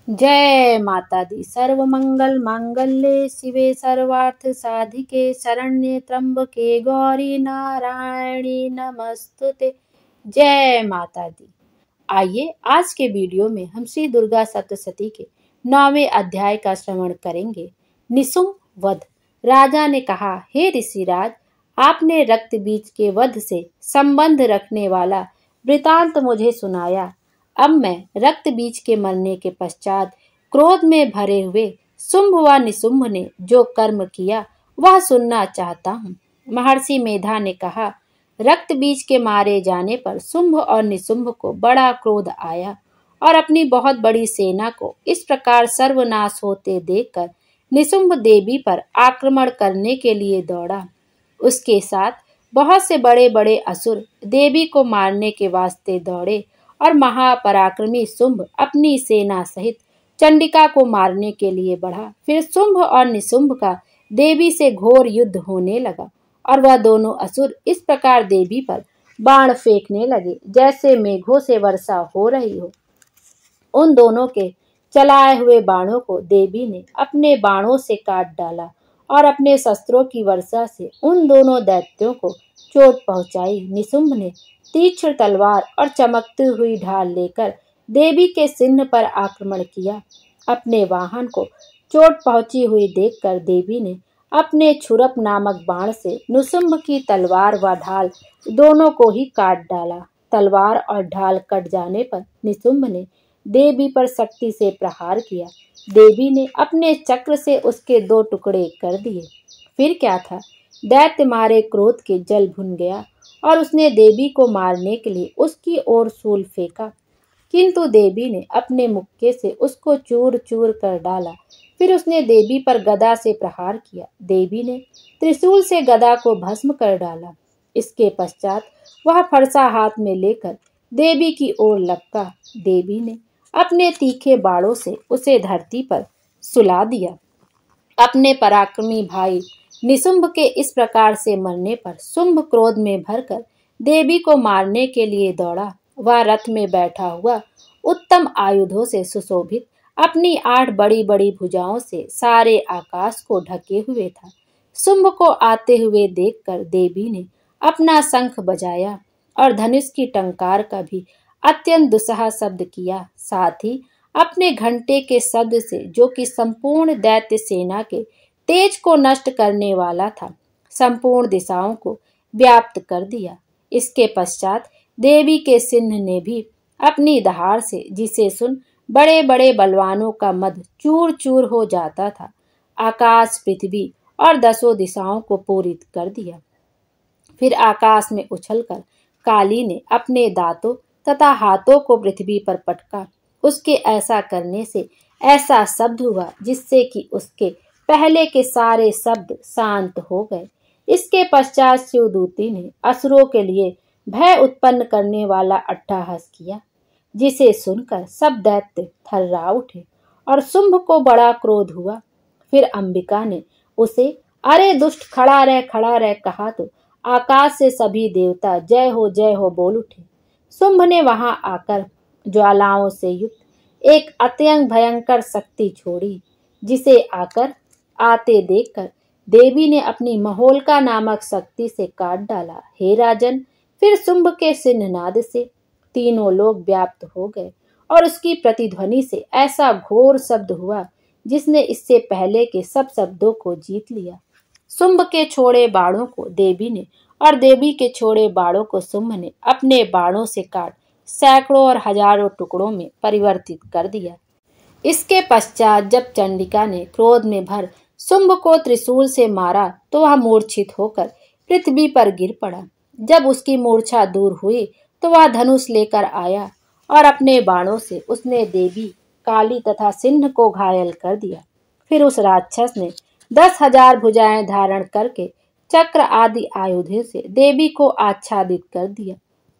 जय माता दी। सर्वमंगल मांगल्ये शिवे सर्वार्थ साधिके शरण्ये त्र्यंबके गौरी नारायणी नमस्तुते। जय माता दी। आइए आज के वीडियो में हम श्री दुर्गा सप्तशती के 9वें अध्याय का श्रवण करेंगे। निशुंभ वध। राजा ने कहा, हे ऋषिराज, आपने रक्त बीज के वध से संबंध रखने वाला वृतांत मुझे सुनाया। अब मैं रक्त बीज के मरने के पश्चात क्रोध में भरे हुए शुंभ व निशुंभ ने जो कर्म किया वह सुनना चाहता हूँ। महर्षि मेधा ने कहा, रक्त बीज के मारे जाने पर शुंभ और निशुंभ को बड़ा क्रोध आया और अपनी बहुत बड़ी सेना को इस प्रकार सर्वनाश होते देखकर निशुंभ देवी पर आक्रमण करने के लिए दौड़ा। उसके साथ बहुत से बड़े बड़े असुर देवी को मारने के वास्ते दौड़े और महापराक्रमी शुंभ अपनी सेना सहित चंडिका को मारने के लिए बढ़ा। फिर शुंभ और निशुंभ का देवी से घोर युद्ध होने लगा और वह दोनों असुर इस प्रकार देवी पर बाण फेंकने लगे जैसे मेघों से वर्षा हो रही हो। उन दोनों के चलाए हुए बाणों को देवी ने अपने बाणों से काट डाला और अपने शस्त्रों की वर्षा से उन दोनों दैत्यों को चोट पहुंचाई। निशुंभ ने तीक्ष्ण तलवार और चमकती हुई ढाल लेकर देवी के सिंह पर आक्रमण किया। अपने वाहन को चोट पहुंची हुई देखकर देवी ने अपने छुरप नामक बाण से निशुंभ की तलवार व ढाल दोनों को ही काट डाला। तलवार और ढाल कट जाने पर निशुंभ ने देवी पर शक्ति से प्रहार किया। देवी ने अपने चक्र से उसके 2 टुकड़े कर दिए। फिर क्या था, दैत्य मारे क्रोध के जल भुन गया और उसने देवी को मारने के लिए उसकी ओर शूल फेंका, किंतु देवी ने अपने मुक्के से उसको चूर चूर कर डाला। फिर उसने देवी पर गदा से प्रहार किया। देवी ने त्रिशूल से गदा को भस्म कर डाला। इसके पश्चात वह फरसा हाथ में लेकर देवी की ओर लपका। देवी ने अपने तीखे बाणों से उसे धरती पर सुला दिया। अपने पराक्रमी भाई निशुंभ के इस प्रकार से मरने पर शुंभ क्रोध में भरकर देवी को मारने के लिए दौड़ा। वह रथ में बैठा हुआ उत्तम आयुधों से सुशोभित अपनी 8 बड़ी बड़ी भुजाओं से सारे आकाश को ढके हुए था। शुंभ को आते हुए देखकर देवी ने अपना शंख बजाया और धनुष की टंकार का भी अत्यंत दुस्सह शब्द किया। साथ ही अपने घंटे के शब्द से, जो कि संपूर्ण दैत्य सेना के तेज को नष्ट करने वाला था, संपूर्ण दिशाओं को व्याप्त कर दिया। इसके पश्चात देवी के सिंह ने भी अपनी दहाड़ से, जिसे सुन बड़े बड़े बलवानों का मद चूर चूर हो जाता था, आकाश, पृथ्वी और 10 दिशाओं को पूरित कर दिया। फिर आकाश में उछलकर काली ने अपने दांतों तथा हाथों को पृथ्वी पर पटका। उसके ऐसा करने से ऐसा शब्द हुआ जिससे कि उसके पहले के सारे शब्द शांत हो गए। इसके पश्चात शिवदूती ने असुरों के लिए भय उत्पन्न करने वाला अट्टहास किया, जिसे सुनकर सब दैत्य थर्रा उठे और शुंभ को बड़ा क्रोध हुआ। फिर अंबिका ने उसे, अरे दुष्ट, खड़ा रह कहा तो आकाश से सभी देवता जय हो बोल उठे। शुंभ ने वहां आकर ज्वालाओं से युक्त एक अत्यंत भयंकर शक्ति छोड़ी, जिसे आते देखकर देवी ने अपनी महोल्का नामक शक्ति से काट डाला। हे राजन, फिर शुंभ के सिंहनाद से तीनों लोग व्याप्त हो गए और उसकी प्रतिध्वनि से ऐसा घोर शब्द हुआ जिसने इससे पहले के सब शब्दों को जीत लिया। शुंभ के छोड़े बाणों को देवी ने और देवी के छोड़े बाणों को शुंभ ने अपने बाणों से काट सैकड़ों और हजारों टुकड़ों में परिवर्तित कर दिया। इसके पश्चात जब चंडिका ने क्रोध में भर शुंभ को त्रिशूल से मारा तो वह मूर्छित होकर पृथ्वी पर गिर पड़ा। जब उसकी मूर्छा दूर हुई तो वह धनुष लेकर आया और अपने बाणों से उसने देवी, काली तथा सिंह को घायल कर दिया। फिर उस राक्षस ने 10,000 भुजाएं धारण करके चक्र आदि आयुधों से देवी को आच्छादित कर दिया।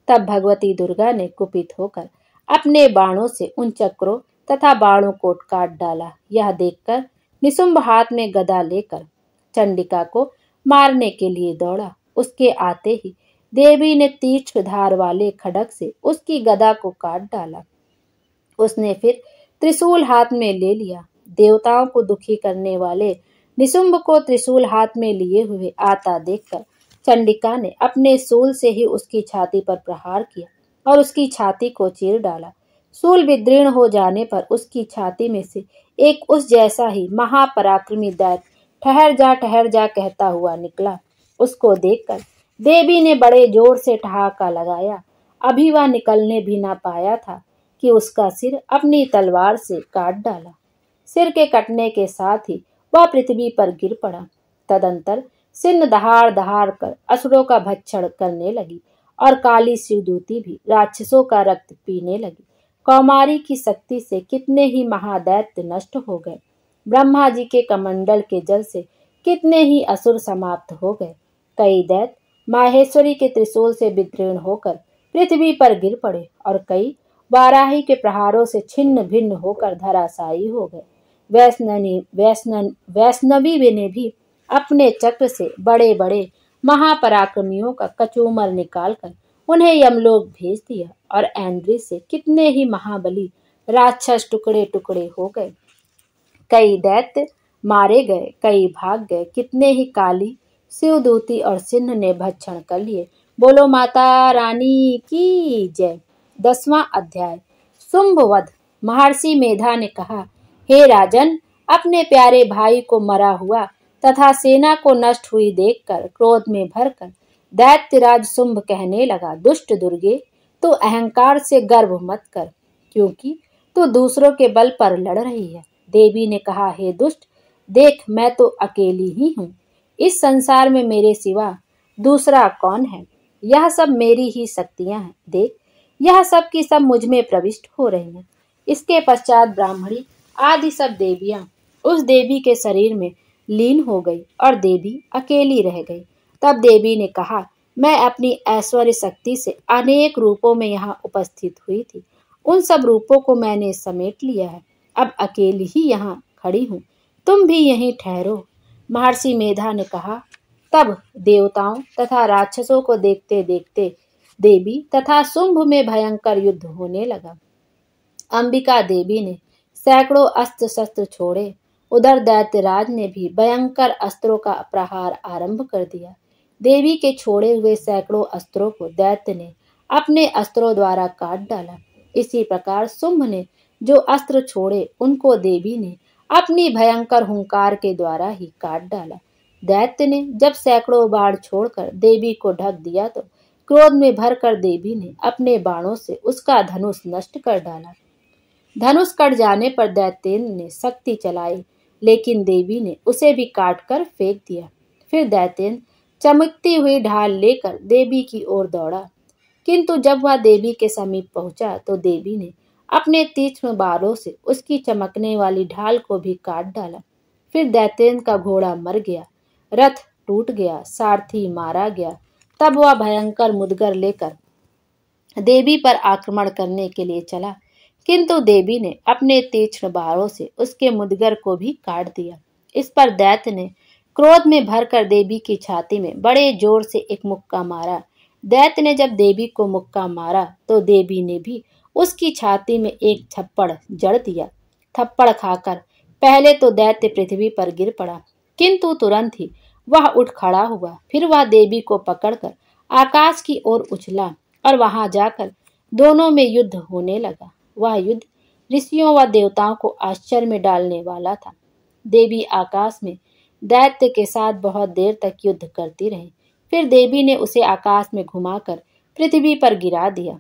तब भगवती दुर्गा ने कुपित होकर अपने बाणों से उन चक्रों तथा बाणों को काट डाला। यह देखकर निशुंभ हाथ में गदा लेकर चंडिका को मारने के लिए दौड़ा। उसके आते ही देवी ने तीक्ष्ण धार वाले खड्ग से उसकी गदा को काट डाला। उसने फिर त्रिशूल हाथ में ले लिया। देवताओं को दुखी करने वाले निशुंभ को त्रिशूल हाथ में लिए हुए आता देखकर चंडिका ने अपने शूल से ही उसकी छाती पर प्रहार किया और उसकी छाती को चीर डाला। शूल विदीर्ण हो जाने पर उसकी छाती में से एक उस जैसा ही महापराक्रमी दैत्य ठहर जा कहता हुआ निकला। उसको देखकर देवी ने बड़े जोर से ठहाका लगाया। अभी वह निकलने भी ना पाया था कि उसका सिर अपनी तलवार से काट डाला। सिर के कटने के साथ ही वह पृथ्वी पर गिर पड़ा। तदंतर सिन्न दहाड़ दहाड़ कर असुरों का भक्षण करने लगी और काली शिवदूती भी राक्षसों का रक्त पीने लगी। कौमारी की शक्ति से कितने ही महादैत्य नष्ट हो गए। ब्रह्मा जी के कमंडल के जल से कितने ही असुर समाप्त हो गए। कई दैत्य माहेश्वरी के त्रिशूल से विदीर्ण होकर पृथ्वी पर गिर पड़े और कई वाराही के प्रहारों से छिन्न भिन्न होकर धराशायी हो गए। वैष्णवी ने भी अपने चक्र से बड़े बड़े महापराक्रमियों का कचूमर निकालकर उन्हें यमलोक भेज दिया और ऐन्द्री से कितने ही महाबली राक्षस टुकड़े टुकड़े हो गए। कई दैत्य मारे गए, कई भाग गए, कितने ही काली शिवदूती और सिंह ने भक्षण कर लिए। बोलो माता रानी की जय। 10वां अध्याय शुंभ वध। महर्षि मेधा ने कहा, हे राजन, अपने प्यारे भाई को मरा हुआ तथा सेना को नष्ट हुई देखकर क्रोध में भरकर दैत्यराज शुंभ कहने लगा, दुष्ट दुर्गे, तू अहंकार से गर्व मत कर, क्योंकि तू दूसरों के बल पर लड़ रही है। देवी ने कहा, हे दुष्ट, देख, मैं तो अकेली ही हूँ। इस संसार में मेरे सिवा दूसरा कौन है? यह सब मेरी ही शक्तियां हैं। देख, यह सब की सब मुझ में प्रविष्ट हो रही हैं। इसके पश्चात ब्राह्मणी आदि सब देवियां उस देवी के शरीर में लीन हो गई और देवी अकेली रह गई। तब देवी ने कहा, मैं अपनी ऐश्वर्य शक्ति से अनेक रूपों में यहाँ उपस्थित हुई थी। उन सब रूपों को मैंने समेट लिया है। अब अकेली ही यहाँ खड़ी हूँ। तुम भी यहीं ठहरो। महर्षि मेधा ने कहा। तब देवताओं तथा राक्षसों को देखते देखते देवी तथा शुंभ में भयंकर युद्ध होने लगा। अंबिका देवी ने सैकड़ों अस्त्र शस्त्र छोड़े। उधर दैत्यराज ने भी भयंकर अस्त्रों का प्रहार आरंभ कर दिया। देवी के छोड़े हुए सैकड़ों अस्त्रों को दैत्य ने अपने अस्त्रों द्वारा काट डाला। इसी प्रकार शुंभ ने जो अस्त्र छोड़े उनको देवी ने अपनी भयंकर हुंकार के द्वारा ही काट डाला। दैत्य ने जब सैकड़ों बाण छोड़कर देवी को ढक दिया तो क्रोध में भरकर देवी ने अपने बाणों से उसका धनुष नष्ट कर डाला। धनुष कट जाने पर दैत्येंद्र ने शक्ति चलाई, लेकिन देवी ने उसे भी काट कर फेंक दिया। फिर दैत्येंद्र चमकती हुई ढाल लेकर देवी की ओर दौड़ा, किंतु जब वह देवी के समीप पहुंचा तो देवी ने अपने तीक्ष्ण बाणों से उसकी चमकने वाली ढाल को भी काट डाला। फिर दैत्येंद्र का घोड़ा मर गया, रथ टूट गया, सारथी मारा गया। तब वह भयंकर मुदगर लेकर देवी पर आक्रमण करने के लिए चला, किंतु देवी ने अपने तीक्ष्ण बाणों से उसके मुदगर को भी काट दिया। इस पर दैत्य ने क्रोध में भरकर देवी की छाती में बड़े जोर से एक मुक्का मारा। दैत्य ने जब देवी को मुक्का मारा तो देवी ने भी उसकी छाती में एक थप्पड़ जड़ दिया। थप्पड़ खाकर पहले तो दैत्य पृथ्वी पर गिर पड़ा, किंतु तुरंत ही वह उठ खड़ा हुआ। फिर वह देवी को पकड़कर आकाश की ओर उछला और वहां जाकर दोनों में युद्ध होने लगा। वह युद्ध ऋषियों व देवताओं को आश्चर्य में डालने वाला था। देवी आकाश में दैत्य के साथ बहुत देर तक युद्ध करती रही। फिर देवी ने उसे आकाश में घुमाकर पृथ्वी पर गिरा दिया।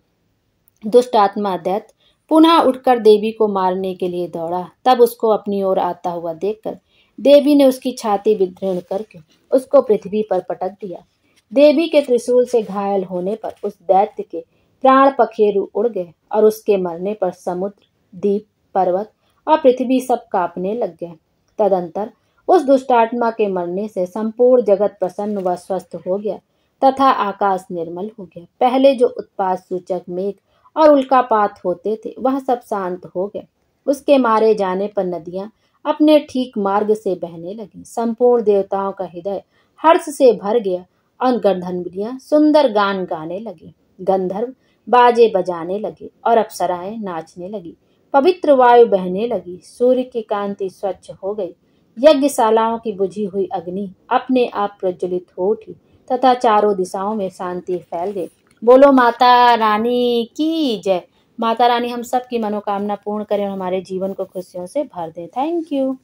दुष्ट आत्मा दैत्य पुनः उठकर देवी को मारने के लिए दौड़ा। तब उसको अपनी ओर आता हुआ देखकर देवी ने उसकी छाती विदीर्ण करके उसको पृथ्वी पर पटक दिया। देवी के त्रिशूल से घायल होने पर उस दैत्य के प्राण पखेरु उड़ गए और उसके मरने पर समुद्र, द्वीप, पर्वत और पृथ्वी सब कांपने लग गए। तदंतर उस दुष्टात्मा के मरने से संपूर्ण जगत प्रसन्न व स्वस्थ हो गया तथा आकाश निर्मल हो गया। पहले जो उत्पात सूचक मेघ और उल्कापात होते थे वह सब शांत हो गए। उसके मारे जाने पर नदियां अपने ठीक मार्ग से बहने लगी। संपूर्ण देवताओं का हृदय हर्ष से भर गया और गंधर्वियां सुंदर गान गाने लगी। गंधर्व बाजे बजाने लगे और अप्सराएं नाचने लगी। पवित्र वायु बहने लगी, सूर्य की कांति स्वच्छ हो गई, यज्ञशालाओं की बुझी हुई अग्नि अपने आप प्रज्वलित हो उठी तथा चारों दिशाओं में शांति फैल गई। बोलो माता रानी की जय। माता रानी हम सब की मनोकामना पूर्ण करें और हमारे जीवन को खुशियों से भर दें। Thank you.